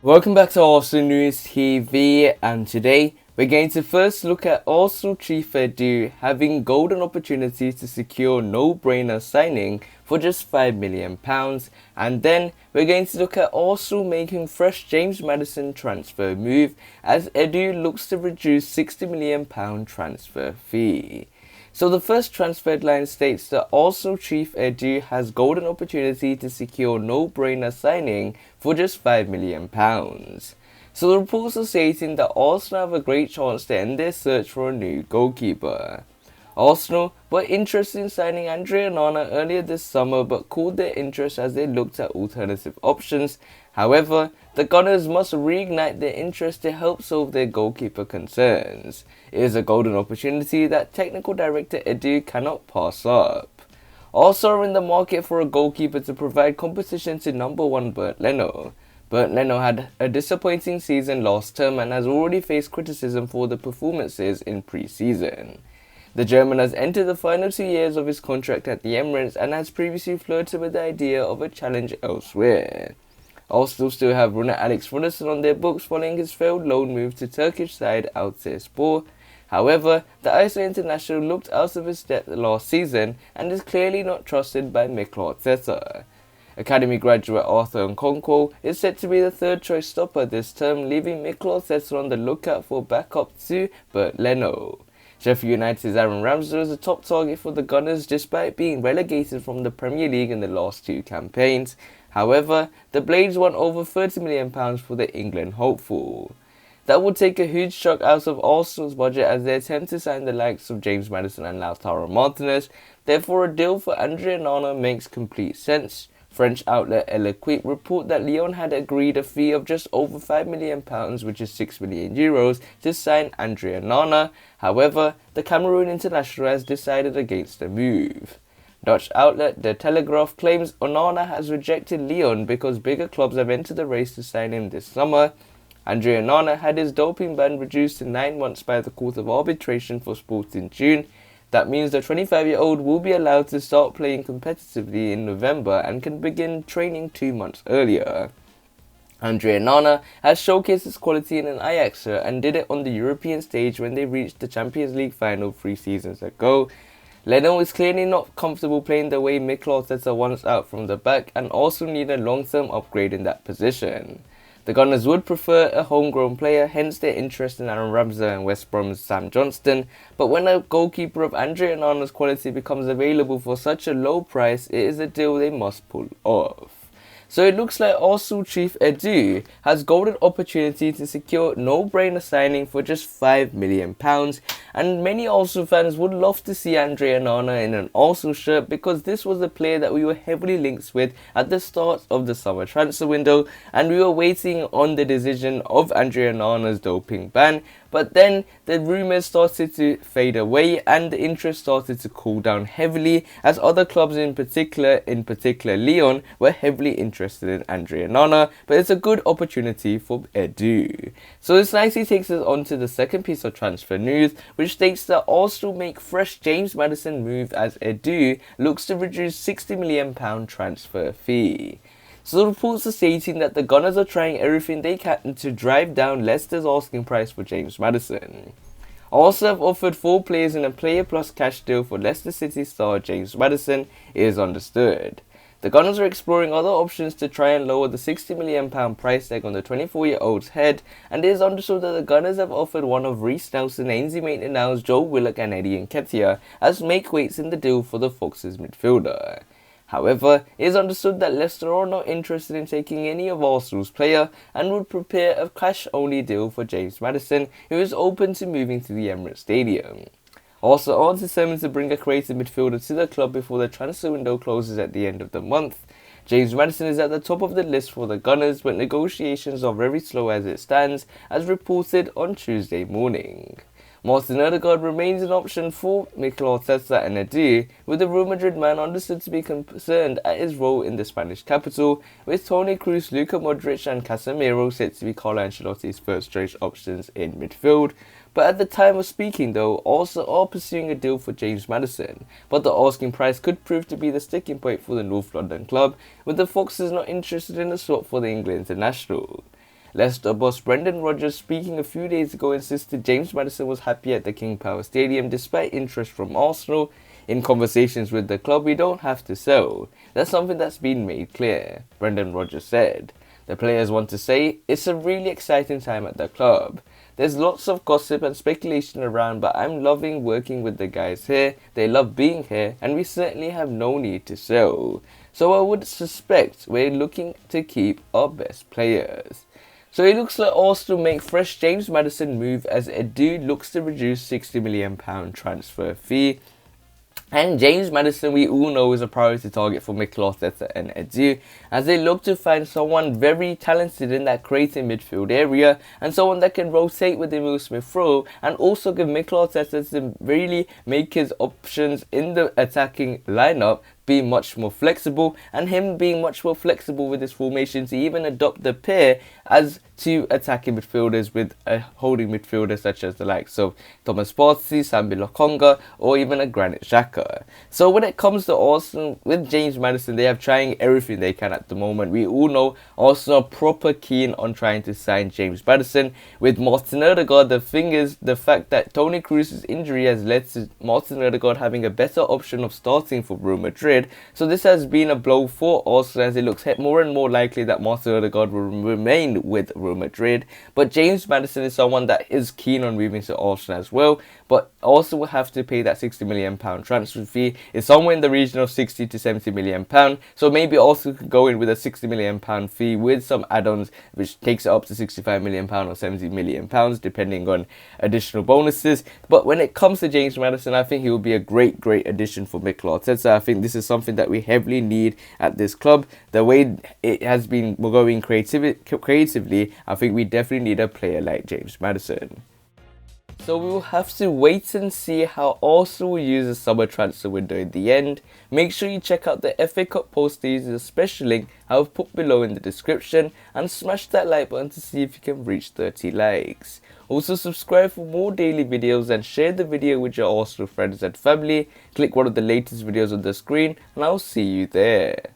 Welcome back to Arsenal News TV, and today we're going to first look at Arsenal chief Edu having golden opportunities to secure no-brainer signing for just £5 million, and then we're going to look at Arsenal making fresh James Maddison transfer move as Edu looks to reduce £60 million transfer fee. So the first transfer headline states that Arsenal chief Edu has golden opportunity to secure no-brainer signing for just £5 million. So the reports are stating that Arsenal have a great chance to end their search for a new goalkeeper. Arsenal were interested in signing Onana earlier this summer but cooled their interest as they looked at alternative options. However, the Gunners must reignite their interest to help solve their goalkeeper concerns. It is a golden opportunity that technical director Edu cannot pass up. Also are in the market for a goalkeeper to provide competition to number 1 Bernd Leno. Bernd Leno had a disappointing season last term and has already faced criticism for the performances in pre-season. The German has entered the final 2 years of his contract at the Emirates and has previously flirted with the idea of a challenge elsewhere. Arsenal still have runner Alex Ferguson on their books following his failed loan move to Turkish side Altayspor. However, the Iceland international looked out of his depth last season and is clearly not trusted by Mikel Arteta. Academy graduate Arthur Nkonkwo is set to be the third choice stopper this term, leaving Mikel Arteta on the lookout for backup to Bernd Leno. Sheffield United's Aaron Ramsdale is a top target for the Gunners despite being relegated from the Premier League in the last 2 campaigns. However, the Blades want over £30 million for the England hopeful. That would take a huge chunk out of Arsenal's budget as they attempt to sign the likes of James Maddison and Lautaro Martinez. Therefore, a deal for Onana makes complete sense. French outlet L'Equipe report that Lyon had agreed a fee of just over £5 million, which is €6 million, to sign Onana. However, the Cameroon international has decided against the move. Dutch outlet De Telegraaf claims Onana has rejected Lyon because bigger clubs have entered the race to sign him this summer. Onana had his doping ban reduced to 9 months by the Court of Arbitration for Sport in June. That means the 25-year-old will be allowed to start playing competitively in November and can begin training 2 months earlier. Onana has showcased his quality in an Ajax shirt and did it on the European stage when they reached the Champions League final 3 seasons ago. Leno is clearly not comfortable playing the way Mikel Arteta wants out from the back and also need a long-term upgrade in that position. The Gunners would prefer a homegrown player, hence their interest in Aaron Ramsdale and West Brom's Sam Johnston, but when a goalkeeper of Onana's quality becomes available for such a low price, it is a deal they must pull off. So it looks like Arsenal chief Edu has golden opportunity to secure no-brainer signing for just £5 million, and many Arsenal fans would love to see Onana in an Arsenal shirt because this was a player that we were heavily linked with at the start of the summer transfer window, and we were waiting on the decision of Onana's doping ban. But then the rumours started to fade away and the interest started to cool down heavily as other clubs in particular Lyon, were heavily interested in Onana, but it's a good opportunity for Edu. So this nicely takes us on to the second piece of transfer news, which states that Arsenal make fresh James Maddison move as Edu looks to reduce £60 million transfer fee. So the reports are stating that the Gunners are trying everything they can to drive down Leicester's asking price for James Maddison. Arsenal have offered 4 players in a player plus cash deal for Leicester City star James Maddison, it is understood. The Gunners are exploring other options to try and lower the £60 million price tag on the 24-year-old's head, and it is understood that the Gunners have offered one of Reece Nelson, Ainsley Maitland-Niles, Joe Willock and Eddie Nketiah as make-weights in the deal for the Foxes midfielder. However, it is understood that Leicester are not interested in taking any of Arsenal's player and would prepare a cash-only deal for James Maddison, who is open to moving to the Emirates Stadium. Arsenal are determined to bring a creative midfielder to the club before the transfer window closes at the end of the month. James Maddison is at the top of the list for the Gunners, but negotiations are very slow as it stands, as reported on Tuesday morning. Martin Odegaard remains an option for Mikel Arteta and Edu, with the Real Madrid man understood to be concerned at his role in the Spanish capital, with Toni Kroos, Luka Modric and Casemiro set to be Carlo Ancelotti's first choice options in midfield. But at the time of speaking though, Arsenal are pursuing a deal for James Maddison, but the asking price could prove to be the sticking point for the North London club, with the Foxes not interested in a swap for the England international. Leicester boss Brendan Rodgers, speaking a few days ago, insisted James Maddison was happy at the King Power Stadium despite interest from Arsenal. In conversations with the club, we don't have to sell. That's something that's been made clear, Brendan Rodgers said. The players want to say, it's a really exciting time at the club. There's lots of gossip and speculation around, but I'm loving working with the guys here. They love being here, and we certainly have no need to sell. So I would suspect we're looking to keep our best players. So it looks like Arsenal make fresh James Maddison move as Edu looks to reduce £60 million transfer fee. And James Maddison, we all know, is a priority target for Mikel Arteta and Edu, as they look to find someone very talented in that creative midfield area and someone that can rotate with Emil Smith-Rowe and also give Mikel Arteta to really make his options in the attacking lineup be much more flexible, and him being much more flexible with his formation to even adopt the pair as two attacking midfielders with a holding midfielder such as the likes of Thomas Partey, Sambi Lokonga, or even a Granit Xhaka. So when it comes to Arsenal, with James Maddison, they have trying everything they can at the moment. We all know Arsenal are proper keen on trying to sign James Maddison. With Martin Odegaard, the thing is, the fact that Toni Kroos's injury has led to Martin Odegaard having a better option of starting for Real Madrid. So this has been a blow for Arsenal, as it looks more and more likely that Martin Odegaard will remain with Real Madrid. But James Maddison is someone that is keen on moving to Arsenal as well, but also will have to pay that £60 million transfer fee. It's somewhere in the region of £60 to £70 million. So maybe also could go in with a £60 million fee with some add-ons, which takes it up to £65 million or £70 million, depending on additional bonuses. But when it comes to James Maddison, I think he will be a great addition for Mikel Arteta. I think this is something that we heavily need at this club. The way it has been going creatively, I think we definitely need a player like James Maddison. So we will have to wait and see how Arsenal will use the summer transfer window in the end. Make sure you check out the FA Cup post using the special link I've put below in the description, and smash that like button to see if you can reach 30 likes. Also subscribe for more daily videos and share the video with your Arsenal friends and family. Click one of the latest videos on the screen and I'll see you there.